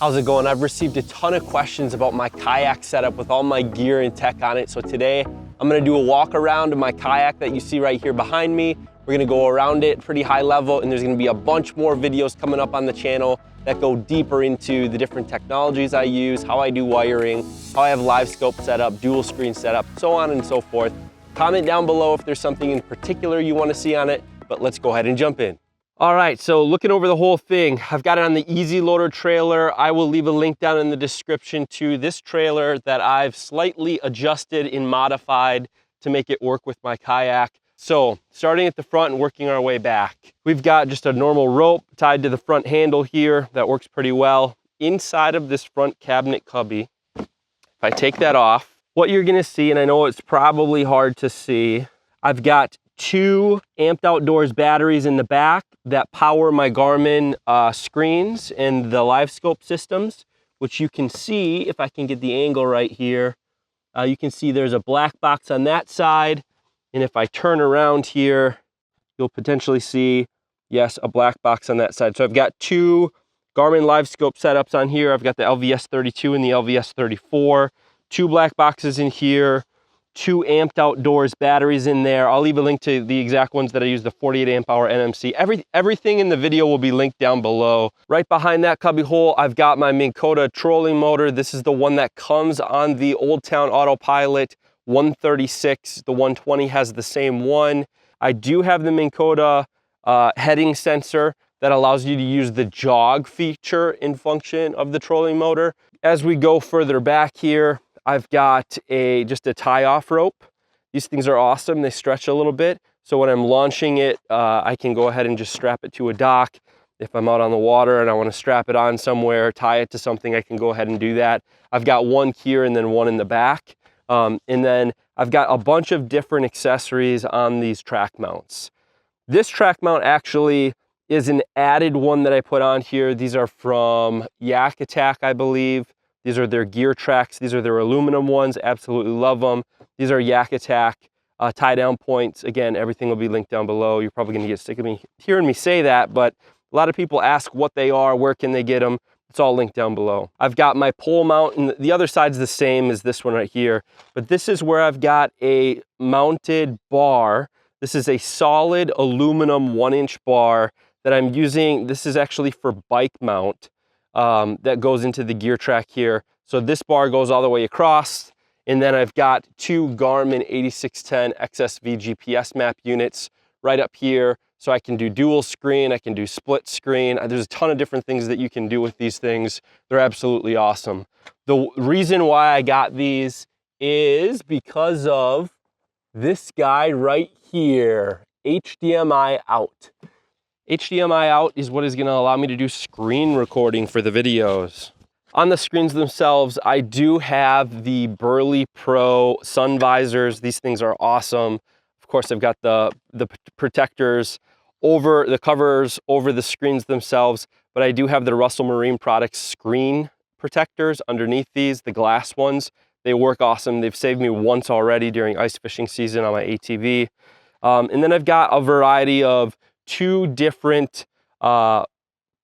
How's it going? I've received a ton of questions about my kayak setup with all my gear and tech on it. So today I'm gonna do a walk around of my kayak that you see right here behind me. We're gonna go around it pretty high level, and there's gonna be a bunch more videos coming up on the channel that go deeper into the different technologies I use, how I do wiring, how I have live scope set up, dual screen setup, so on and so forth. Comment down below if there's something in particular you wanna see on it, but let's go ahead and jump in. All right, so looking over the whole thing, I've got it on the Easy Loader trailer. I will leave a link down in the description to this trailer that I've slightly adjusted and modified to make it work with my kayak. So starting at the front and working our way back. We've got just a normal rope tied to the front handle here. That works pretty well. Inside of this front cabinet cubby, if I take that off, what you're gonna see, and I know it's probably hard to see, I've got 2 Amped Outdoors batteries in the back that power my Garmin screens and the live scope systems, which you can see if I can get the angle right here. You can see there's a black box on that side, and if I turn around here, you'll potentially see, yes, a black box on that side. So I've got 2 Garmin live scope setups on here. I've got the LVS 32 and the LVS 34, 2 black boxes in here, 2 Amped Outdoors batteries in there. I'll leave a link to the exact ones that I use, the 48 amp hour NMC. Everything in the video will be linked down below. Right behind that cubby hole, I've got my Minn Kota trolling motor. This is the one that comes on the Old Town AutoPilot 136. The 120 has the same one. I do have the Minn Kota heading sensor that allows you to use the jog feature in function of the trolling motor. As we go further back here, I've got just a tie-off rope. These things are awesome. They stretch a little bit. So when I'm launching it, I can go ahead and just strap it to a dock. If I'm out on the water and I want to strap it on somewhere, tie it to something, I can go ahead and do that. I've got one here and then one in the back. And then I've got a bunch of different accessories on these track mounts. This track mount actually is an added one that I put on here. These are from Yak Attack, I believe. These are their gear tracks. These are their aluminum ones. Absolutely love them. These are Yak Attack tie down points. Again, everything will be linked down below. You're probably gonna get sick of me hearing me say that, but a lot of people ask what they are, where can they get them? It's all linked down below. I've got my pole mount, and the other side's the same as this one right here, but this is where I've got a mounted bar. This is a solid aluminum 1-inch bar that I'm using. This is actually for bike mount. That goes into the gear track here. So this bar goes all the way across, and then I've got 2 Garmin 8610 XSV GPS map units right up here. So I can do dual screen, I can do split screen. There's a ton of different things that you can do with these things. They're absolutely awesome. The reason why I got these is because of this guy right here, HDMI out. HDMI out is what is going to allow me to do screen recording for the videos. On the screens themselves, I do have the Burley Pro sun visors. These things are awesome. Of course, I've got the protectors over the covers over the screens themselves, but I do have the Russell Marine Products screen protectors underneath these, the glass ones. They work awesome. They've saved me once already during ice fishing season on my ATV. And then I've got a variety of 2 different pole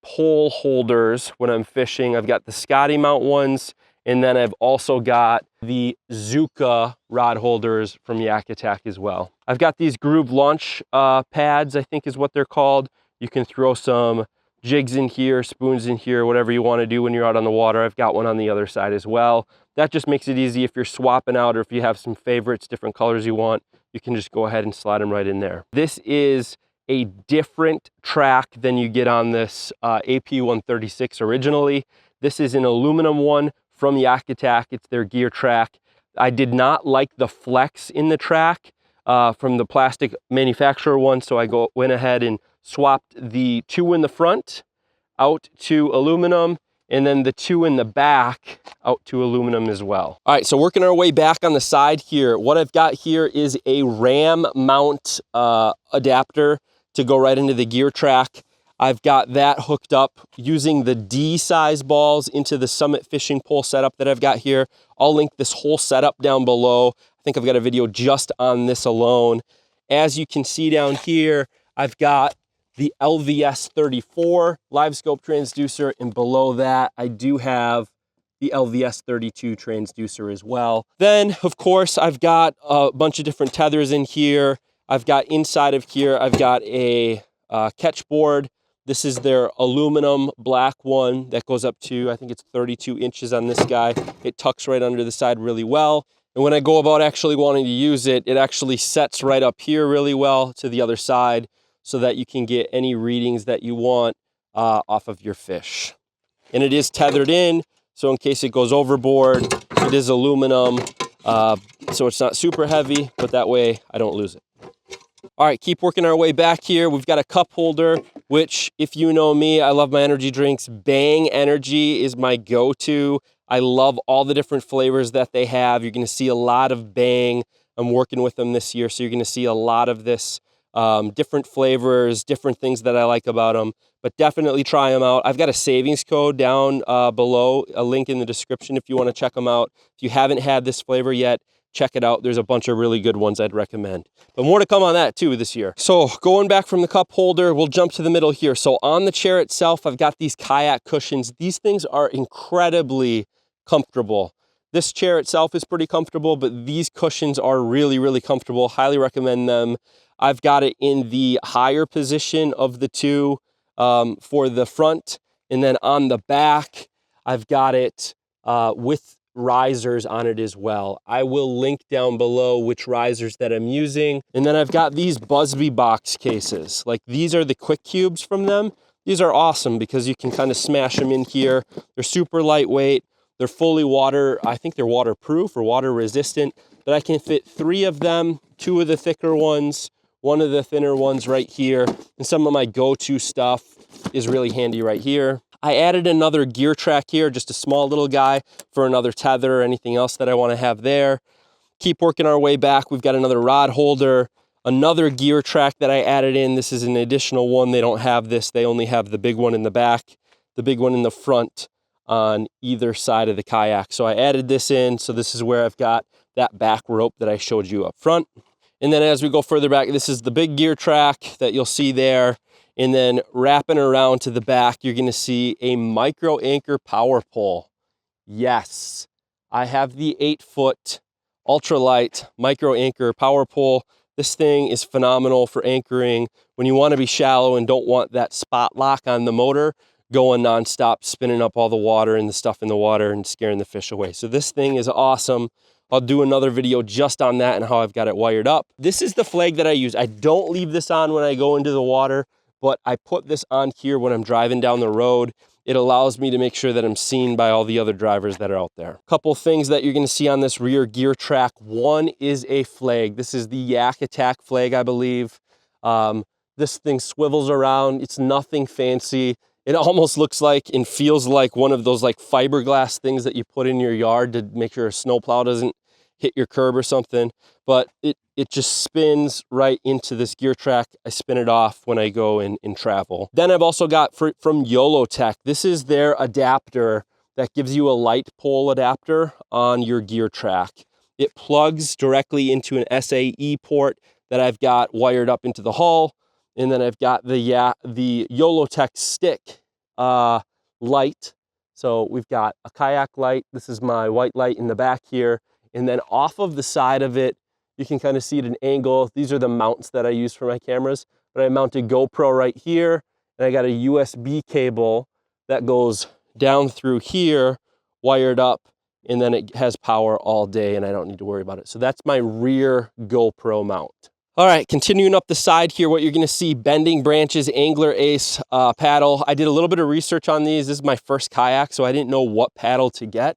holders when I'm fishing. I've got the Scotty mount ones, and then I've also got the Zuka rod holders from Yak Attack as well. I've got these groove launch pads, I think is what they're called. You can throw some jigs in here, spoons in here, whatever you want to do when you're out on the water. I've got one on the other side as well. That just makes it easy if you're swapping out, or if you have some favorites, different colors you want, you can just go ahead and slide them right in there. This is a different track than you get on this AP 136 originally. This is an aluminum one from Yak Attack. It's their gear track. I did not like the flex in the track from the plastic manufacturer one, so I went ahead and swapped the 2 in the front out to aluminum, and then the 2 in the back out to aluminum as well. All right, so working our way back on the side here, what I've got here is a ram mount adapter to go right into the gear track. I've got that hooked up using the D size balls into the Summit fishing pole setup that I've got here. I'll link this whole setup down below. I think I've got a video just on this alone. As you can see down here, I've got the LVS 34 live scope transducer, and below that I do have the LVS 32 transducer as well. Then, of course, I've got a bunch of different tethers in here. I've got inside of here, I've got a catch board. This is their aluminum black one that goes up to, I think it's 32 inches on this guy. It tucks right under the side really well. And when I go about actually wanting to use it, it actually sets right up here really well to the other side so that you can get any readings that you want off of your fish. And it is tethered in, so in case it goes overboard, it is aluminum, so it's not super heavy, but that way I don't lose it. All right, keep working our way back here. We've got a cup holder, which, if you know me, I love my energy drinks. Bang Energy is my go-to. I love all the different flavors that they have. You're gonna see a lot of Bang. I'm working with them this year, so you're gonna see a lot of this, different flavors, different things that I like about them, but definitely try them out. I've got a savings code down below, a link in the description if you wanna check them out. If you haven't had this flavor yet, check it out. There's a bunch of really good ones I'd recommend. But more to come on that too this year. So going back from the cup holder, we'll jump to the middle here. So on the chair itself, I've got these kayak cushions. These things are incredibly comfortable. This chair itself is pretty comfortable, but these cushions are really, really comfortable. Highly recommend them. I've got it in the higher position of the two for the front. And then on the back, I've got it with risers on it as well. I will link down below which risers that I'm using. And then I've got these Busby box cases. Like, these are the quick cubes from them. These are awesome because you can kind of smash them in here. They're super lightweight. They're fully I think they're waterproof or water resistant, but I can fit 3 of them, 2 of the thicker ones, 1 of the thinner ones right here. And some of my go-to stuff is really handy right here. I added another gear track here, just a small little guy for another tether or anything else that I want to have there. Keep working our way back. We've got another rod holder, another gear track that I added in. This is an additional one. They don't have this. They only have the big one in the back, the big one in the front on either side of the kayak. So I added this in. So this is where I've got that back rope that I showed you up front. And then as we go further back, this is the big gear track that you'll see there. And then wrapping around to the back, you're gonna see a micro anchor power pole. Yes, I have the 8-foot ultralight micro anchor power pole. This thing is phenomenal for anchoring when you wanna be shallow and don't want that spot lock on the motor going nonstop, spinning up all the water and the stuff in the water and scaring the fish away. So this thing is awesome. I'll do another video just on that and how I've got it wired up. This is the flag that I use. I don't leave this on when I go into the water, but I put this on here when I'm driving down the road. It allows me to make sure that I'm seen by all the other drivers that are out there. Couple things that you're gonna see on this rear gear track. One is a flag. This is the Yak Attack flag, I believe. This thing swivels around. It's nothing fancy. It almost looks like and feels like one of those like fiberglass things that you put in your yard to make sure a snowplow doesn't hit your curb or something. But it just spins right into this gear track. I spin it off when I go and travel. Then I've also got from YOLO Tech. This is their adapter that gives you a light pole adapter on your gear track. It plugs directly into an SAE port that I've got wired up into the hull. And then I've got the YOLO Tech stick light. So we've got a kayak light. This is my white light in the back here. And then off of the side of it, you can kind of see at an angle. These are the mounts that I use for my cameras. But I mounted GoPro right here. And I got a USB cable that goes down through here, wired up. And then it has power all day and I don't need to worry about it. So that's my rear GoPro mount. All right, continuing up the side here, what you're gonna see, Bending Branches Angler Ace paddle. I did a little bit of research on these. This is my first kayak, so I didn't know what paddle to get.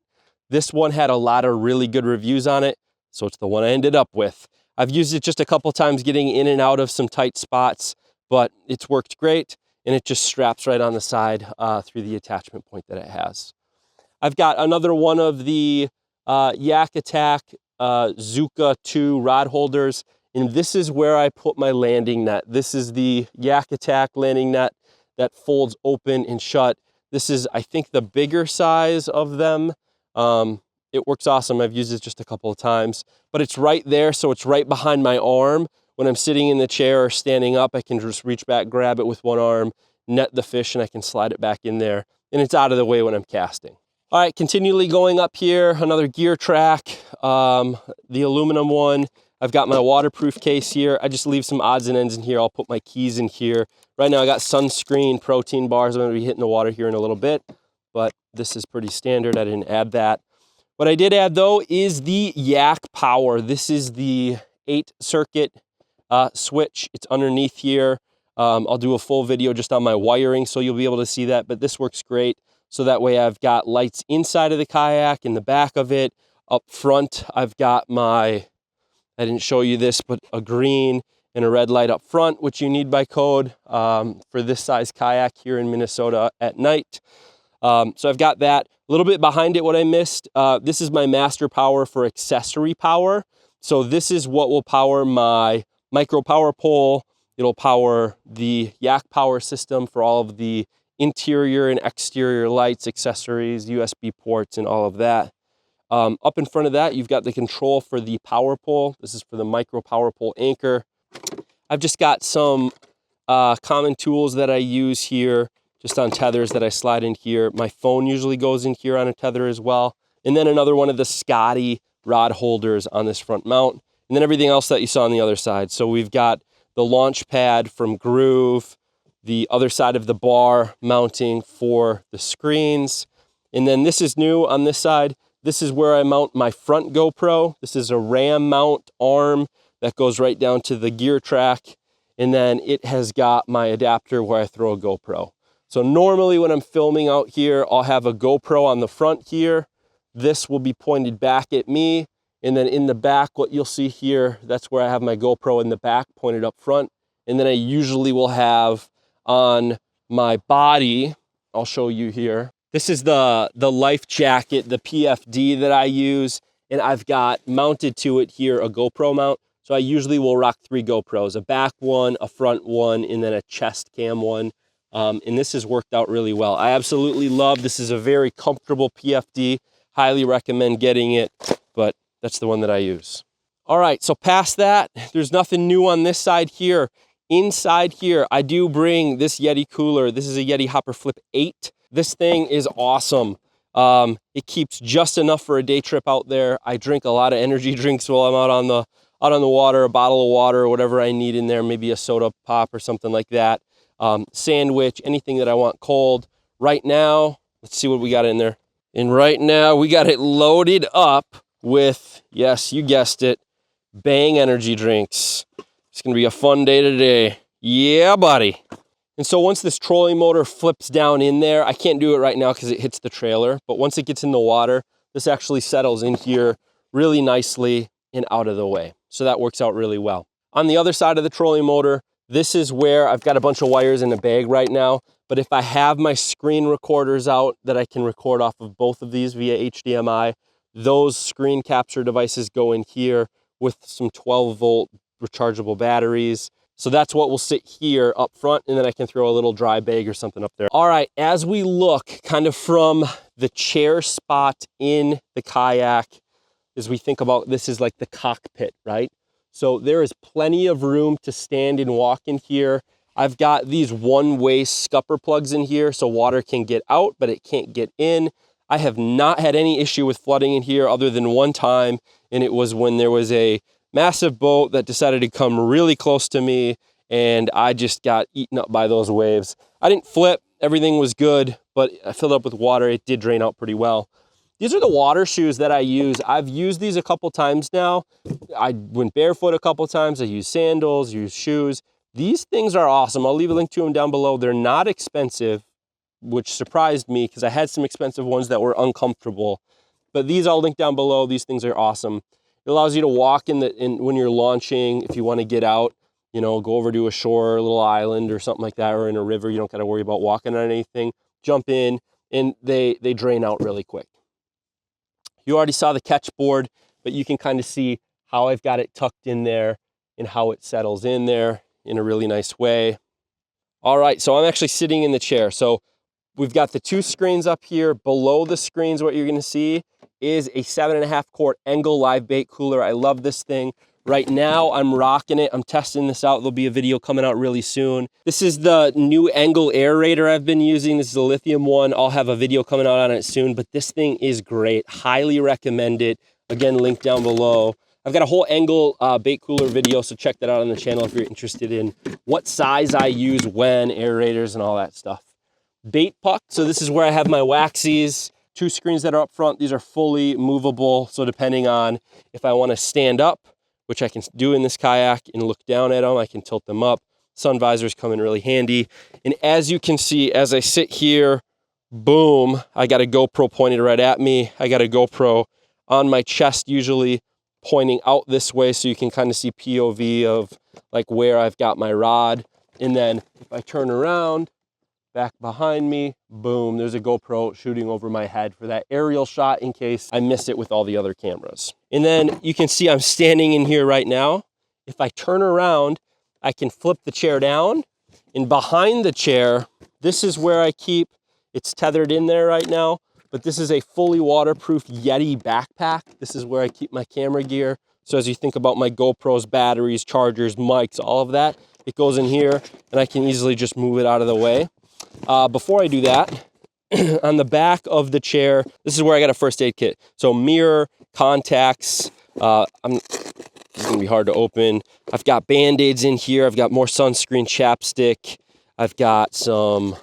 This one had a lot of really good reviews on it, so it's the one I ended up with. I've used it just a couple times getting in and out of some tight spots, but it's worked great, and it just straps right on the side through the attachment point that it has. I've got another one of the Yak Attack Zuka 2 rod holders. And this is where I put my landing net. This is the Yak Attack landing net that folds open and shut. This is, I think, the bigger size of them. It works awesome. I've used it just a couple of times, but it's right there. So it's right behind my arm. when I'm sitting in the chair or standing up, I can just reach back, grab it with one arm, net the fish, and I can slide it back in there, and it's out of the way when I'm casting. All right, continually going up here, another gear track, the aluminum one. I've got my waterproof case here. I just leave some odds and ends in here. I'll put my keys in here. Right now I got sunscreen, protein bars. I'm gonna be hitting the water here in a little bit, but this is pretty standard. I didn't add that. What I did add though is the yak power. This is the 8-circuit switch. It's underneath here. I'll do a full video just on my wiring so you'll be able to see that, but this works great. So that way I've got lights inside of the kayak, in the back of it. Up front, I've got my, I didn't show you this, but a green and a red light up front, which you need by code for this size kayak here in Minnesota at night. So I've got that. A little bit behind it, what I missed, this is my master power for accessory power. So this is what will power my micro power pole. It'll power the yak power system for all of the interior and exterior lights, accessories, USB ports, and all of that. Up in front of that, you've got the control for the power pole. This is for the micro power pole anchor. I've just got some common tools that I use here, just on tethers that I slide in here. My phone usually goes in here on a tether as well. And then another one of the Scotty rod holders on this front mount. And then everything else that you saw on the other side. So we've got the launch pad from Groove, the other side of the bar mounting for the screens. And then this is new on this side. This is where I mount my front GoPro. This is a ram mount arm that goes right down to the gear track. And then it has got my adapter where I throw a GoPro. So normally when I'm filming out here, I'll have a GoPro on the front here. This will be pointed back at me. And then in the back, what you'll see here, that's where I have my GoPro in the back pointed up front. And then I usually will have on my body, I'll show you here. This is the life jacket, the PFD that I use. And I've got mounted to it here a GoPro mount. So I usually will rock 3 GoPros, a back one, a front one, and then a chest cam one. And this has worked out really well. I absolutely love, this is a very comfortable PFD. Highly recommend getting it, but that's the one that I use. All right, so past that, there's nothing new on this side here. Inside here, I do bring this Yeti cooler. This is a Yeti Hopper Flip 8. This thing is awesome. It keeps just enough for a day trip out there. I drink a lot of energy drinks while I'm out on the water, a bottle of water, or whatever I need in there, maybe a soda pop or something like that. Sandwich, anything that I want cold. Right now, let's see what we got in there. And right now, we got it loaded up with, yes, you guessed it, Bang energy drinks. It's gonna be a fun day today. Yeah, buddy. And so once this trolling motor flips down in there, I can't do it right now because it hits the trailer, but once it gets in the water, this actually settles in here really nicely and out of the way. So that works out really well. On the other side of the trolling motor, this is where I've got a bunch of wires in a bag right now, but if I have my screen recorders out that I can record off of both of these via HDMI, those screen capture devices go in here with some 12-volt rechargeable batteries. So that's what will sit here up front, and then I can throw a little dry bag or something up there. All right, as we look kind of from the chair spot in the kayak, as we think about this is like the cockpit, right? So there is plenty of room to stand and walk in here. I've got these one-way scupper plugs in here so water can get out, but it can't get in. I have not had any issue with flooding in here other than one time, and it was when there was a massive boat that decided to come really close to me, and I just got eaten up by those waves. I didn't flip, everything was good, but I filled up with water. It did drain out pretty well. These are the water shoes that I use. I've used these a couple times now. I went barefoot a couple times. I used sandals, used shoes. These things are awesome. I'll leave a link to them down below. They're not expensive, which surprised me because I had some expensive ones that were uncomfortable. But these I'll link down below. These things are awesome. It allows you to walk when you're launching. If you want to get out, you know, go over to a shore, a little island or something like that, or in a river, you don't got to worry about walking on anything. Jump in, and they drain out really quick. You already saw the catch board, but you can kind of see how I've got it tucked in there and how it settles in there in a really nice way. All right, so I'm actually sitting in the chair. So we've got the 2 screens up here. Below the screens, what you're gonna see is a 7.5 quart Engel live bait cooler. I love this thing. Right now, I'm rocking it. I'm testing this out. There'll be a video coming out really soon. This is the new angle aerator I've been using. This is a lithium one. I'll have a video coming out on it soon, but this thing is great. Highly recommend it. Again, link down below. I've got a whole angle bait cooler video, so check that out on the channel if you're interested in what size I use when, aerators and all that stuff. Bait puck, so this is where I have my waxies. 2 screens that are up front. These are fully movable, so depending on if I want to stand up, which I can do in this kayak, and look down at them, I can tilt them up. Sun visors come in really handy. And as you can see, as I sit here, boom, I got a GoPro pointed right at me. I got a GoPro on my chest, usually pointing out this way, so you can kind of see POV of like where I've got my rod. And then if I turn around, back behind me, boom, there's a GoPro shooting over my head for that aerial shot in case I miss it with all the other cameras. And then you can see I'm standing in here right now. If I turn around, I can flip the chair down, and behind the chair, this is where I keep, it's tethered in there right now, but this is a fully waterproof Yeti backpack. This is where I keep my camera gear. So as you think about my GoPros, batteries, chargers, mics, all of that, it goes in here, and I can easily just move it out of the way. Before I do that, on the back of the chair, this is where I got a first aid kit. So mirror, contacts, it's gonna be hard to open. I've got Band-Aids in here. I've got more sunscreen, chapstick. I've got some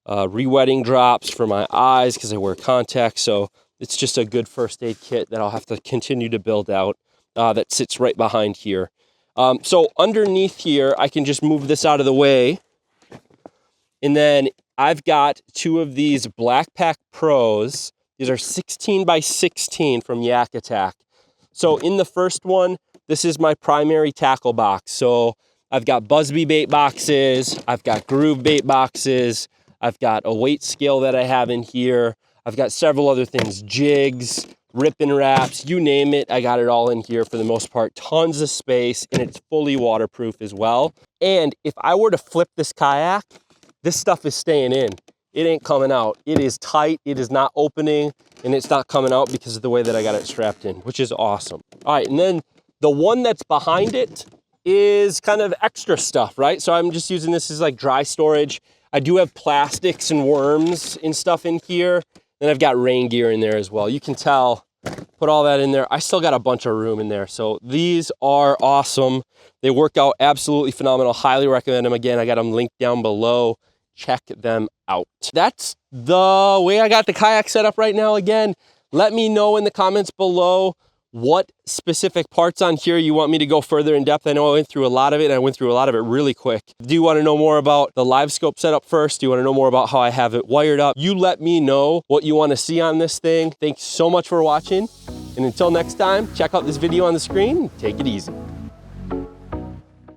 re-wetting drops for my eyes because I wear contacts. So it's just a good first aid kit that I'll have to continue to build out that sits right behind here. So underneath here, I can just move this out of the way. And then I've got 2 of these Black Pack Pros. These are 16 by 16 from Yak Attack. So in the first one, this is my primary tackle box. So I've got Busby bait boxes. I've got Groove bait boxes. I've got a weight scale that I have in here. I've got several other things, jigs, ripping wraps, you name it. I got it all in here for the most part. Tons of space, and it's fully waterproof as well. And if I were to flip this kayak, this stuff is staying in. It ain't coming out. It is tight. It is not opening, and it's not coming out because of the way that I got it strapped in, which is awesome. All right, and then the one that's behind it is kind of extra stuff, right? So I'm just using this as like dry storage. I do have plastics and worms and stuff in here. Then I've got rain gear in there as well. You can tell, put all that in there. I still got a bunch of room in there. So these are awesome. They work out absolutely phenomenal. Highly recommend them. Again, I got them linked down below. Check them out. That's the way I got the kayak set up right now. Again, let me know in the comments below what specific parts on here you want me to go further in depth. I know I went through a lot of it, and I went through a lot of it really quick. Do you want to know more about the live scope setup first? Do you want to know more about how I have it wired up? You let me know what you want to see on this thing. Thanks so much for watching. And until next time, check out this video on the screen. Take it easy.